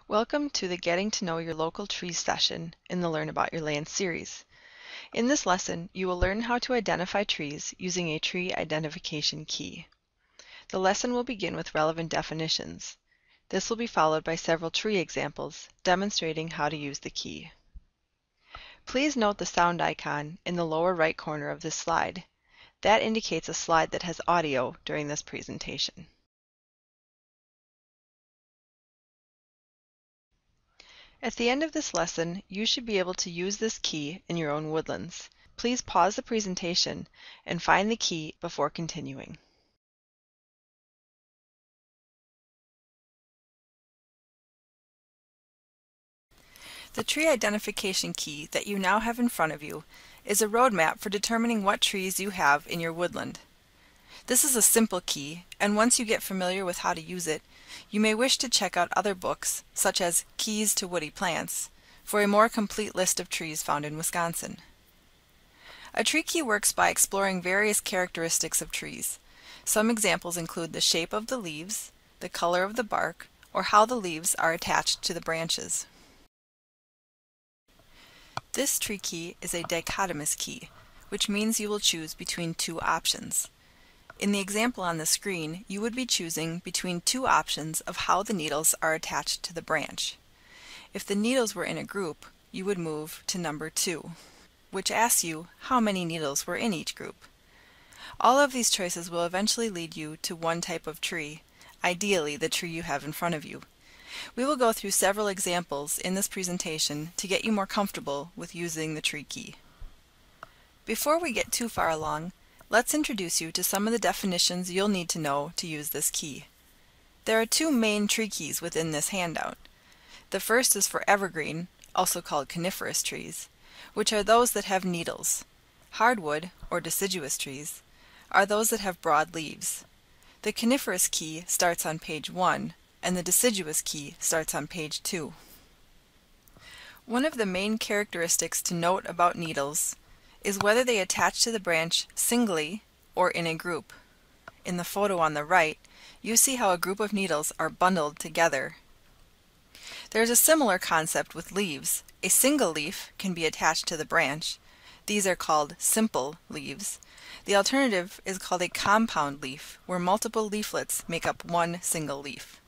Welcome to the Getting to Know Your Local Trees session in the Learn About Your Land series. In this lesson, you will learn how to identify trees using a tree identification key. The lesson will begin with relevant definitions. This will be followed by several tree examples demonstrating how to use the key. Please note the sound icon in the lower right corner of this slide. That indicates a slide that has audio during this presentation. At the end of this lesson, you should be able to use this key in your own woodlands. Please pause the presentation and find the key before continuing. The tree identification key that you now have in front of you is a roadmap for determining what trees you have in your woodland. This is a simple key, and once you get familiar with how to use it, you may wish to check out other books, such as Keys to Woody Plants, for a more complete list of trees found in Wisconsin. A tree key works by exploring various characteristics of trees. Some examples include the shape of the leaves, the color of the bark, or how the leaves are attached to the branches. This tree key is a dichotomous key, which means you will choose between two options. In the example on the screen, you would be choosing between two options of how the needles are attached to the branch. If the needles were in a group, you would move to number 2, which asks you how many needles were in each group. All of these choices will eventually lead you to one type of tree, ideally the tree you have in front of you. We will go through several examples in this presentation to get you more comfortable with using the tree key. Before we get too far along, let's introduce you to some of the definitions you'll need to know to use this key. There are two main tree keys within this handout. The first is for evergreen, also called coniferous trees, which are those that have needles. Hardwood, or deciduous trees, are those that have broad leaves. The coniferous key starts on page 1, and the deciduous key starts on page 2. One of the main characteristics to note about needles is whether they attach to the branch singly or in a group. In the photo on the right, you see how a group of needles are bundled together. There's a similar concept with leaves. A single leaf can be attached to the branch. These are called simple leaves. The alternative is called a compound leaf, where multiple leaflets make up one single leaf.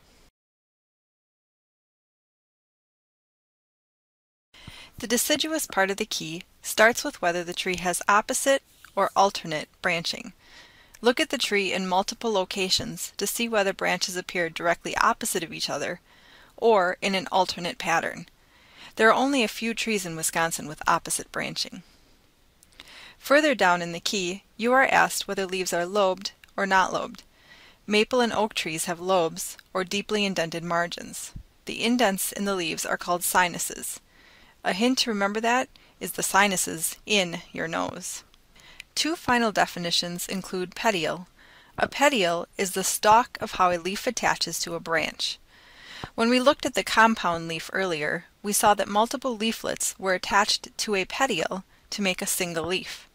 The deciduous part of the key starts with whether the tree has opposite or alternate branching. Look at the tree in multiple locations to see whether branches appear directly opposite of each other or in an alternate pattern. There are only a few trees in Wisconsin with opposite branching. Further down in the key, you are asked whether leaves are lobed or not lobed. Maple and oak trees have lobes or deeply indented margins. The indents in the leaves are called sinuses. A hint to remember that is the sinuses in your nose. Two final definitions include petiole. A petiole is the stalk of how a leaf attaches to a branch. When we looked at the compound leaf earlier, we saw that multiple leaflets were attached to a petiole to make a single leaf.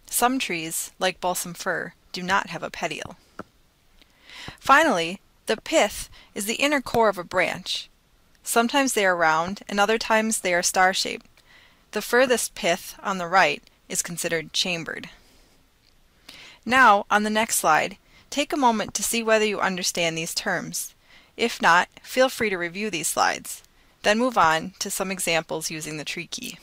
Some trees, like balsam fir, do not have a petiole. Finally, the pith is the inner core of a branch. Sometimes they are round, and other times they are star-shaped. The furthest pith on the right is considered chambered. Now, on the next slide, take a moment to see whether you understand these terms. If not, feel free to review these slides. Then move on to some examples using the tree key.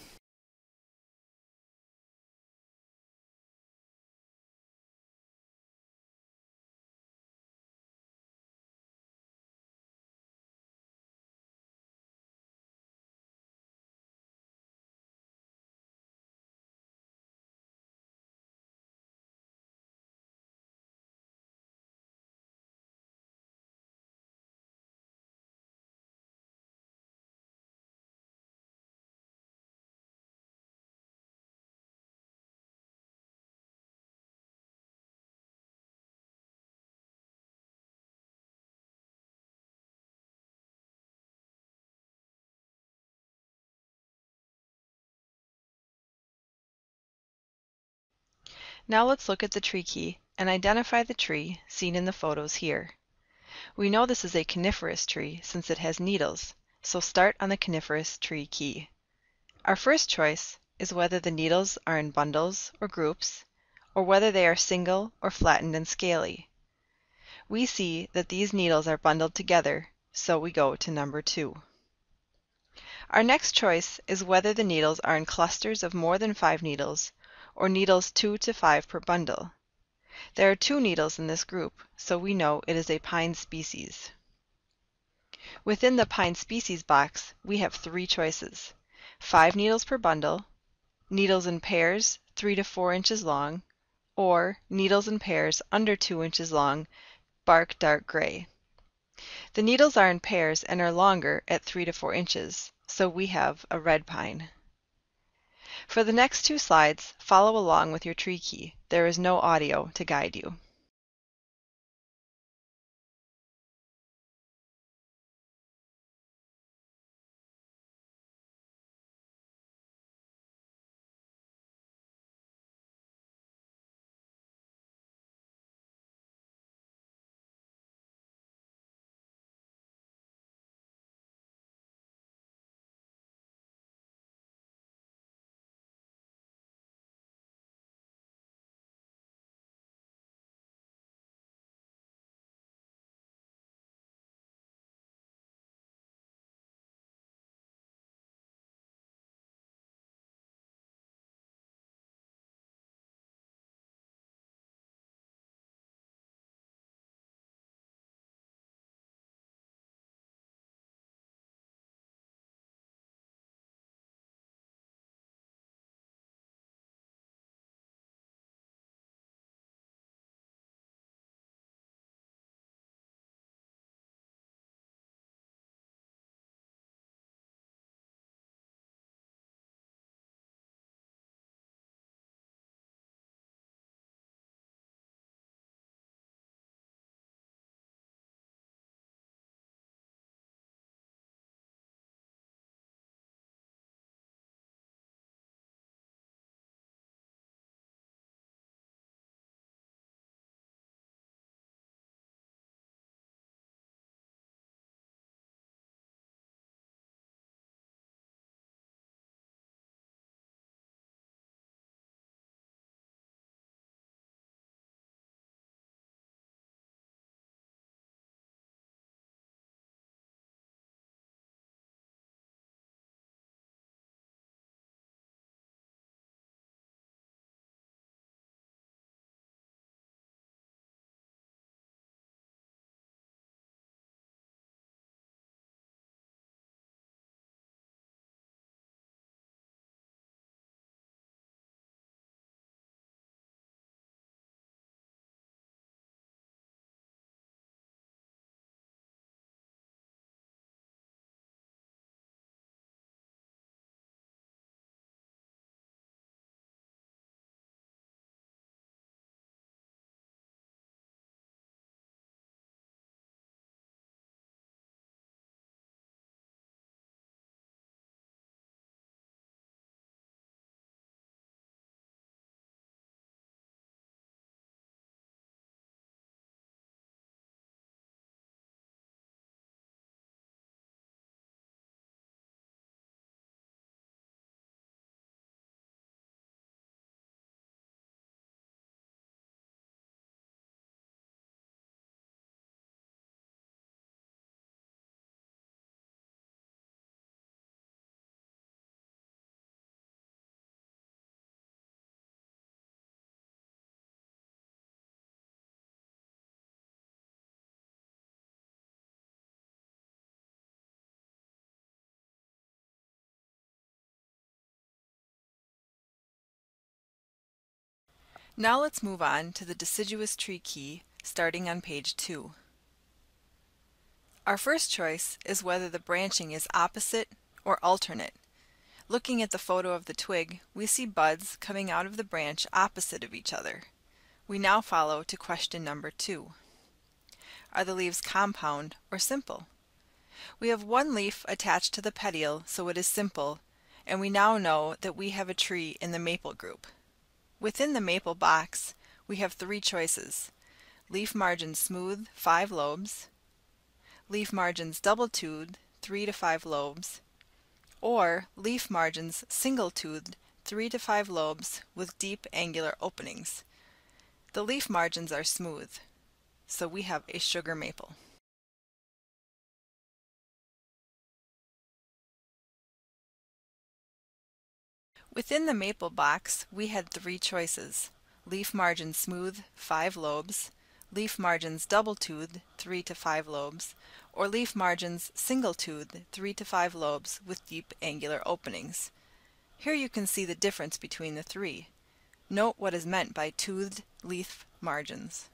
Now let's look at the tree key and identify the tree seen in the photos here. We know this is a coniferous tree since it has needles, so start on the coniferous tree key. Our first choice is whether the needles are in bundles or groups, or whether they are single or flattened and scaly. We see that these needles are bundled together, so we go to number 2. Our next choice is whether the needles are in clusters of more than 5 needles, or needles 2 to 5 per bundle. There are 2 needles in this group, so we know it is a pine species. Within the pine species box, we have 3 choices: 5 needles per bundle, needles in pairs 3 to 4 inches long, or needles in pairs under 2 inches long, bark dark gray. The needles are in pairs and are longer at 3 to 4 inches, so we have a red pine. For the next 2 slides, follow along with your tree key. There is no audio to guide you. Now let's move on to the deciduous tree key, starting on page 2. Our first choice is whether the branching is opposite or alternate. Looking at the photo of the twig, we see buds coming out of the branch opposite of each other. We now follow to question number 2. Are the leaves compound or simple? We have one leaf attached to the petiole, so it is simple, and we now know that we have a tree in the maple group. Within the maple box, we have 3 choices: leaf margins smooth, 5 lobes; leaf margins double-toothed, 3 to 5 lobes, or leaf margins single-toothed 3 to 5 lobes with deep angular openings. The leaf margins are smooth, so we have a sugar maple. Within the maple box, we had 3 choices: leaf margins smooth, 5 lobes, leaf margins double-toothed, 3 to 5 lobes, or leaf margins single-toothed, 3 to 5 lobes with deep angular openings. Here you can see the difference between the 3. Note what is meant by toothed leaf margins.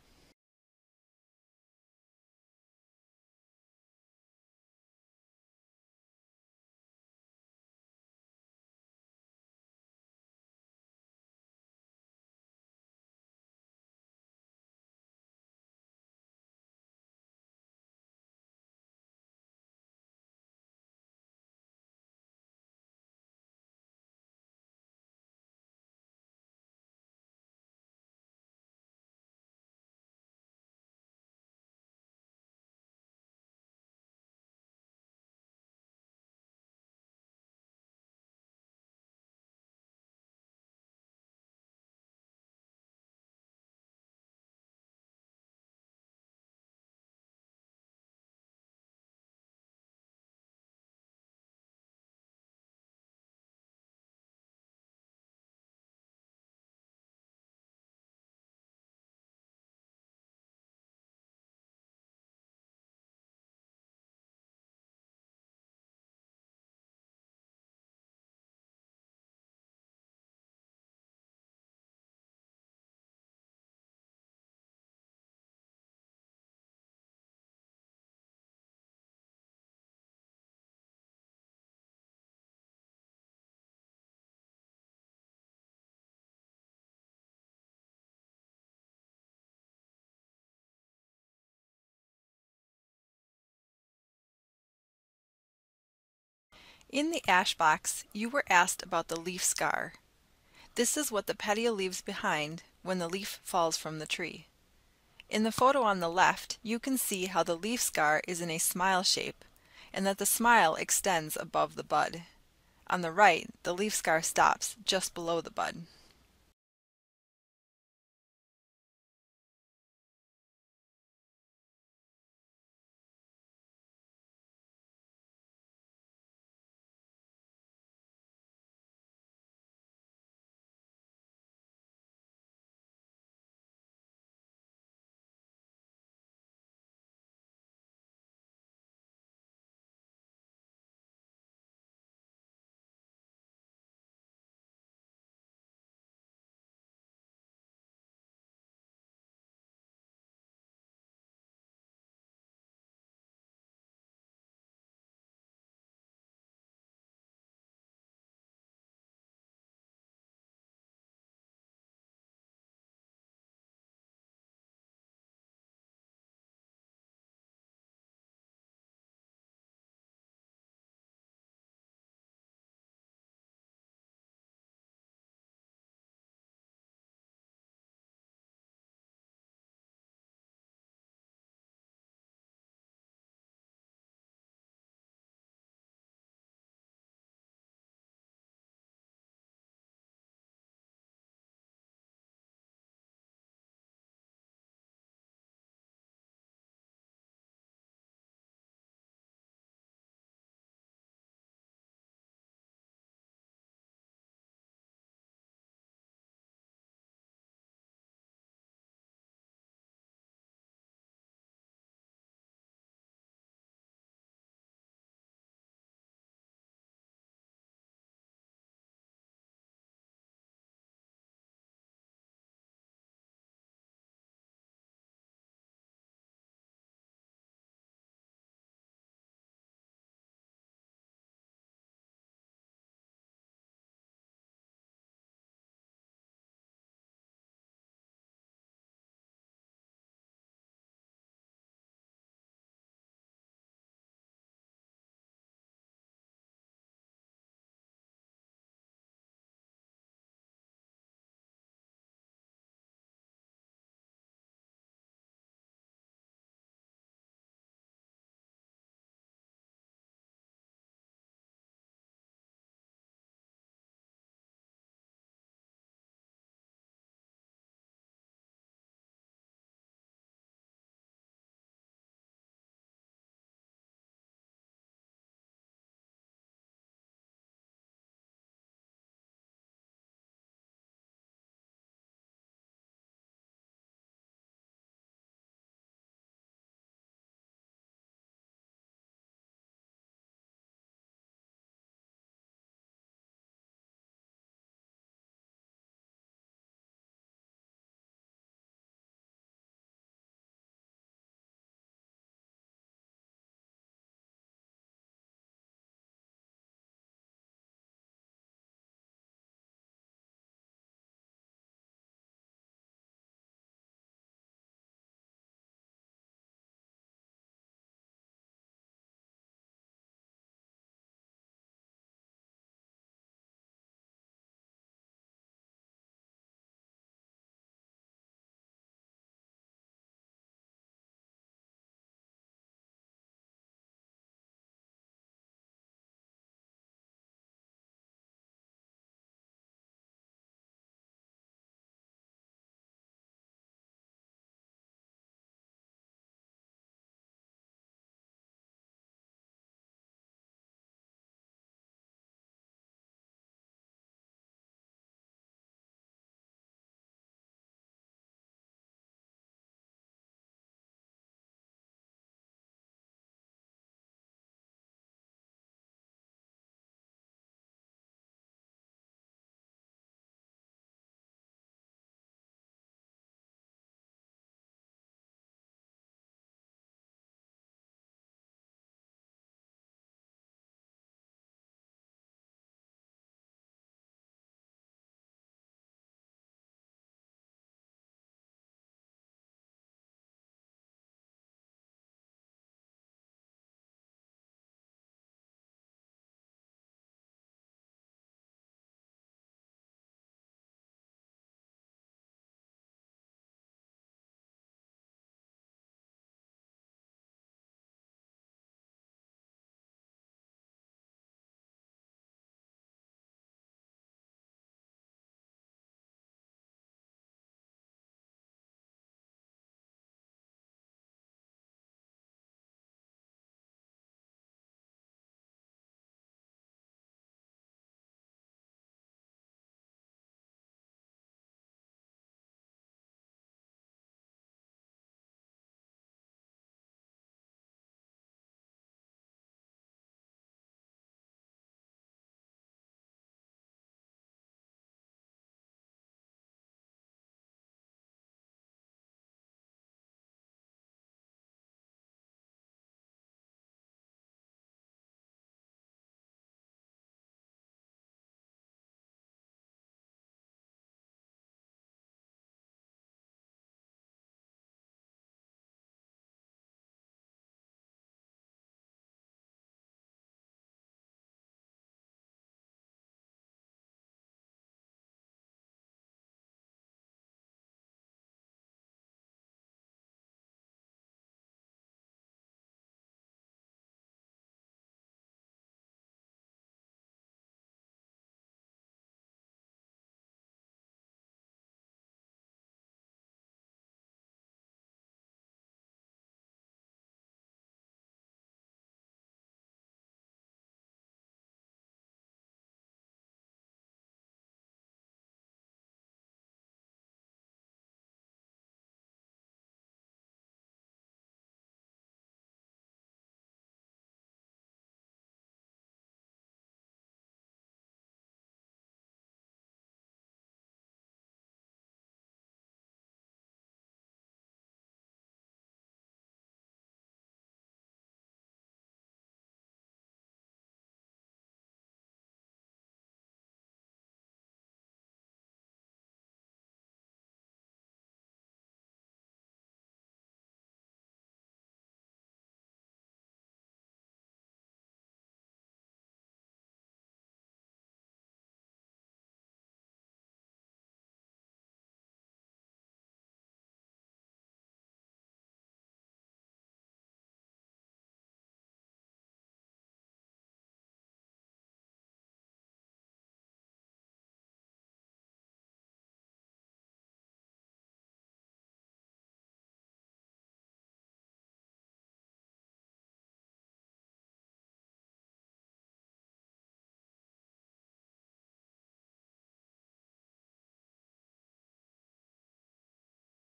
In the ash box, you were asked about the leaf scar. This is what the petiole leaves behind when the leaf falls from the tree. In the photo on the left, you can see how the leaf scar is in a smile shape and that the smile extends above the bud. On the right, the leaf scar stops just below the bud.